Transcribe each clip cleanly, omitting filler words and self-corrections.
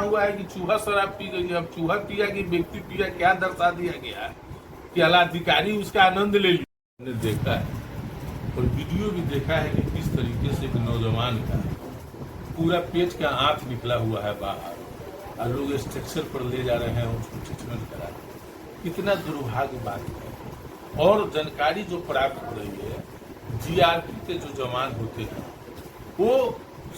हुआ है कि चूहा शराब पी गई है। अब चूहा पिया कि व्यक्ति पिया, क्या दर्शा दिया गया है कि आलाधिकारी उसका आनंद ले लिया। हमने देखा है और वीडियो भी देखा है कि किस तरीके से एक नौजवान का पूरा पेट का आंत निकला हुआ है बाहर और लोग स्ट्रक्चर पर ले जा रहे हैं उसको ट्रीटमेंट करा रहे हैं। कितना दुर्भाग्य बात है। और जानकारी जो प्राप्त हो रही है, जीआरपी के जो जवान होते हैं वो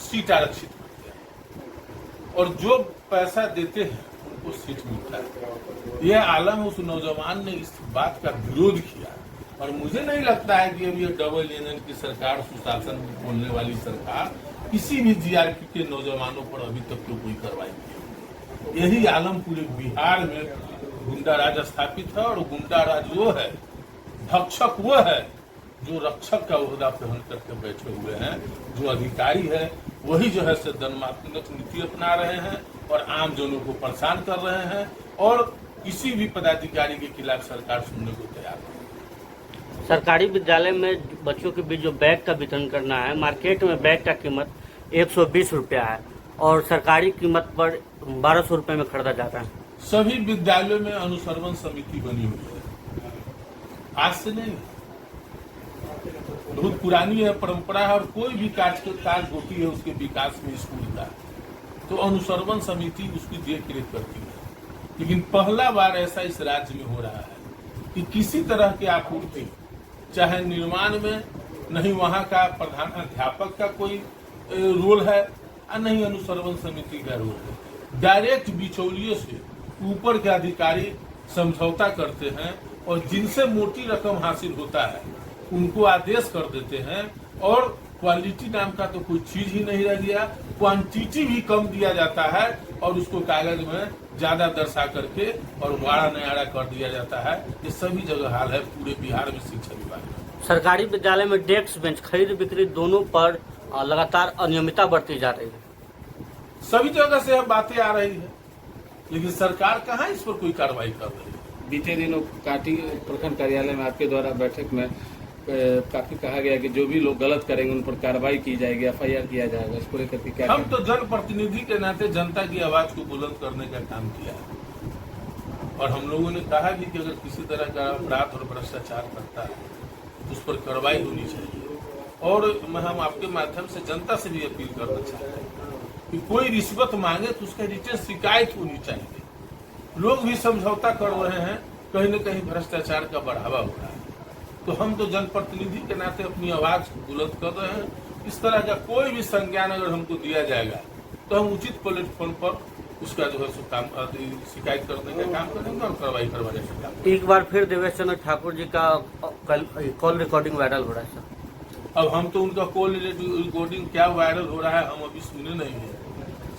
सीट आरक्षित करते हैं और जो पैसा देते हैं उनको सीट मिलता है। यह आलम उस नौजवान ने इस बात का विरोध किया और मुझे नहीं लगता है कि अब ये डबल इंजन की सरकार, सुशासन बोलने वाली सरकार किसी भी जीआरपी के नौजवानों पर अभी तक तो कोई कार्रवाई की। यही आलम पूरे बिहार में गुंडा राज स्थापित है और गुंडा राज वो है, भक्षक वो है जो रक्षक का ओहदा पहन करके बैठे हुए हैं। जो अधिकारी है वही जो है से दंडात्मक नीति अपना रहे हैं और आम जनों को परेशान कर रहे हैं और किसी भी पदाधिकारी के खिलाफ सरकार सुनने को तैयार नहीं। सरकारी विद्यालय में बच्चों के बीच जो बैग का वितरण करना है, मार्केट में बैग का कीमत 120 रुपया है और सरकारी कीमत पर 1200 रुपये में खरीदा जाता है। सभी विद्यालयों में अनुसरवन समिति बनी हुई है, आज से नहीं, बहुत पुरानी है परंपरा है। और कोई भी कार्य होती है उसके विकास में स्कूल का तो अनुसरवन समिति उसकी देख रेख करती है। लेकिन पहला बार ऐसा इस राज्य में हो रहा है कि किसी तरह की आपूर्ति, चाहे निर्माण में, नहीं वहाँ का प्रधान अध्यापक का कोई रोल है और नहीं अनुसरवन समिति का रोल है। डायरेक्ट बिचौलियों से ऊपर के अधिकारी समझौता करते हैं और जिनसे मोटी रकम हासिल होता है उनको आदेश कर देते हैं और क्वालिटी नाम का तो कोई चीज ही नहीं रह गया। क्वांटिटी भी कम दिया जाता है और उसको कागज में ज्यादा दर्शा करके और वाड़ा नयाड़ा कर दिया जाता है। ये सभी जगह हाल है पूरे बिहार में शिक्षा विभाग में। सरकारी विद्यालय में डेस्क बेंच खरीद बिक्री दोनों पर लगातार अनियमितता बढ़ती जा रही है। सभी जगह से बातें आ रही है लेकिन सरकार कहाँ इस पर कोई कार्रवाई कर रही है। बीते दिनों काटी प्रखंड कार्यालय में आपके द्वारा बैठक में काफी कहा गया कि जो भी लोग गलत करेंगे उन पर कार्रवाई की जाएगी, एफआईआर किया जाएगा। इसको लेकर के क्या हम तो जनप्रतिनिधि के नाते जनता की आवाज को बुलंद करने का काम किया है और हम लोगों ने कहा कि अगर किसी तरह का अपराध और भ्रष्टाचार करता है तो उस पर कार्रवाई होनी चाहिए। और हम आपके माध्यम से जनता से भी अपील करना चाहते हैं कि कोई रिश्वत मांगे तो उसका रिटर्न शिकायत होनी चाहिए। लोग भी समझौता कर रहे हैं, कहीं न कहीं भ्रष्टाचार का बढ़ावा हो रहा है। तो हम तो जनप्रतिनिधि के नाते अपनी आवाज बुलंद कर रहे हैं। इस तरह का कोई भी संज्ञान अगर हमको दिया जाएगा तो हम उचित प्लेटफॉर्म पर उसका जो है सो काम शिकायत करने का काम करेंगे और कार्रवाई करवाने का काम। एक बार फिर देवेश चंद्र ठाकुर जी का कॉल रिकॉर्डिंग वायरल हो रहा है सर। अब हम तो उनका कॉल रिकॉर्डिंग क्या वायरल हो रहा है हम अभी सुने नहीं है।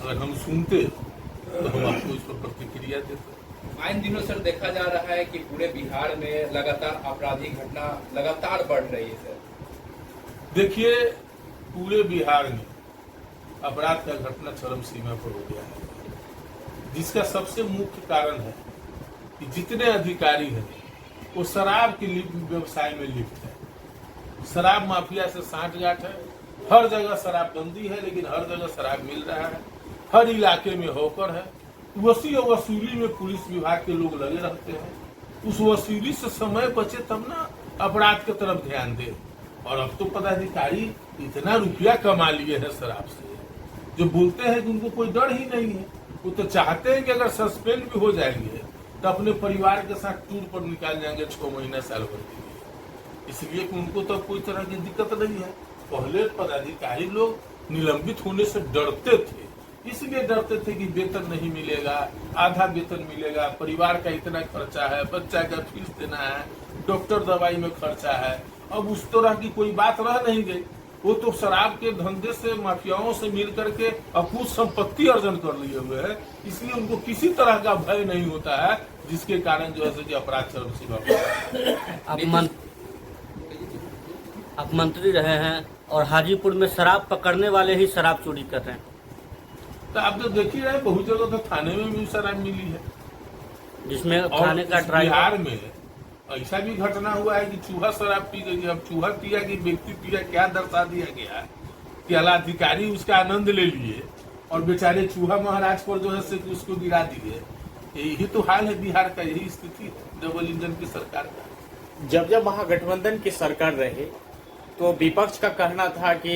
अगर हम सुनते तो हम आपको इस पर प्रतिक्रिया देते। इन दिनों सर देखा जा रहा है कि पूरे बिहार में लगातार आपराधिक घटना लगातार बढ़ रही है सर। देखिए, पूरे बिहार में अपराध का घटना चरम सीमा पर हो गया है, जिसका सबसे मुख्य कारण है कि जितने अधिकारी हैं वो शराब के व्यवसाय में लिप्त है। शराब माफिया से सांठगांठ है। हर जगह शराबबंदी है लेकिन हर जगह शराब मिल रहा है। हर इलाके में होकर है। वसूली में पुलिस विभाग के लोग लगे रहते हैं। उस वसूली से समय बचे तब ना अपराध की तरफ ध्यान दे। और अब तो पदाधिकारी इतना रुपया कमा लिए हैं शराब से, जो बोलते हैं कि उनको कोई डर ही नहीं है। वो तो चाहते हैं कि अगर सस्पेंड भी हो जाएंगे तो अपने परिवार के साथ टूर पर निकाल जाएंगे 6 महीना साल भर के लिए। इसलिए कि उनको तो कोई तरह की दिक्कत नहीं है। पहले पदाधिकारी लोग निलंबित होने से डरते थे, इसलिए डरते थे कि वेतन नहीं मिलेगा, आधा वेतन मिलेगा, परिवार का इतना खर्चा है, बच्चा का फीस देना है, डॉक्टर दवाई में खर्चा है। अब उस तरह की कोई बात रह नहीं गई। वो तो शराब के धंधे से माफियाओं से मिल करके अकूत संपत्ति अर्जन कर लिए हुए है। इसलिए उनको किसी तरह का भय नहीं होता है, जिसके कारण जो है कि अपराध चरम सीमा पर। आप मंत्री रहे हैं और हाजीपुर में शराब पकड़ने वाले ही शराब चोरी कर रहे हैं। तो आप तो देख ही रहे, बहुत जगह तो थाने में भी शराब मिली है, जिसमें खाने का ट्राई। बिहार में ऐसा भी घटना हुआ है कि चूहा शराब पी गई। अब चूहा पिया कि व्यक्ति पिया, क्या दर्शा दिया गया है कि आलाधिकारी उसका आनंद ले लिए और बेचारे चूहा महाराज पर जो है से उसको गिरा दिए। यही तो हाल है बिहार का, यही स्थिति है डबल इंजन की सरकार का। जब महागठबंधन की सरकार रही तो विपक्ष का कहना था कि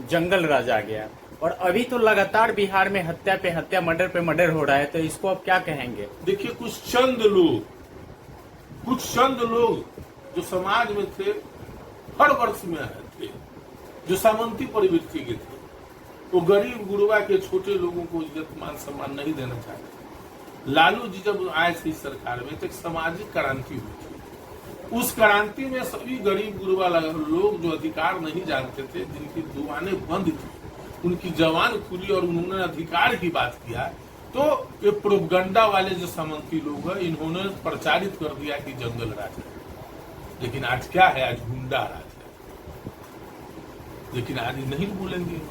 जंगल राज आ गया, और अभी तो लगातार बिहार में हत्या पे हत्या, मर्डर पे मर्डर हो रहा है, तो इसको आप क्या कहेंगे? देखिए, कुछ चंद लोग जो समाज में थे, हर वर्ष में थे, जो सामंती प्रवृत्ति के थे, वो गरीब गुरबा के छोटे लोगों को इज्जत मान सम्मान नहीं देना चाहते। लालू जी जब आए थे इस सरकार में तो एक सामाजिक क्रांति हुई थी। उस क्रांति में सभी गरीब गुरबा लोग जो अधिकार नहीं जानते थे, जिनकी दुकानें बंद थी, उनकी जवान खुली और उन्होंने अधिकार की बात किया, तो ये प्रोपगंडा वाले जो सामंती लोग हैं, इन्होंने प्रचारित कर दिया कि जंगल राज है। लेकिन आज क्या है? आज गुंडा राज है। लेकिन आज नहीं बोलेंगे,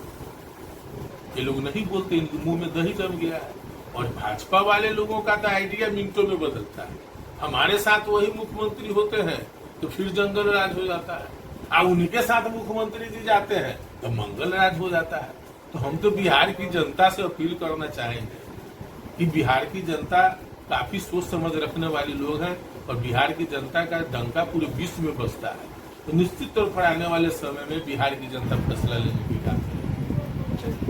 ये लोग नहीं बोलते, इनके मुंह में दही जम गया है। और भाजपा वाले लोगों का तो आइडिया मिनटों में बदलता है। हमारे साथ वही मुख्यमंत्री होते हैं तो फिर जंगल राज हो जाता है, और उनके साथ मुख्यमंत्री जी जाते हैं तो मंगल राज हो जाता है। तो हम तो बिहार की जनता से अपील करना चाहेंगे कि बिहार की जनता काफी सोच समझ रखने वाली लोग हैं, और बिहार की जनता का डंका पूरे विश्व में बसता है। तो निश्चित तौर पर आने वाले समय में बिहार की जनता फैसला लेने की काफी है।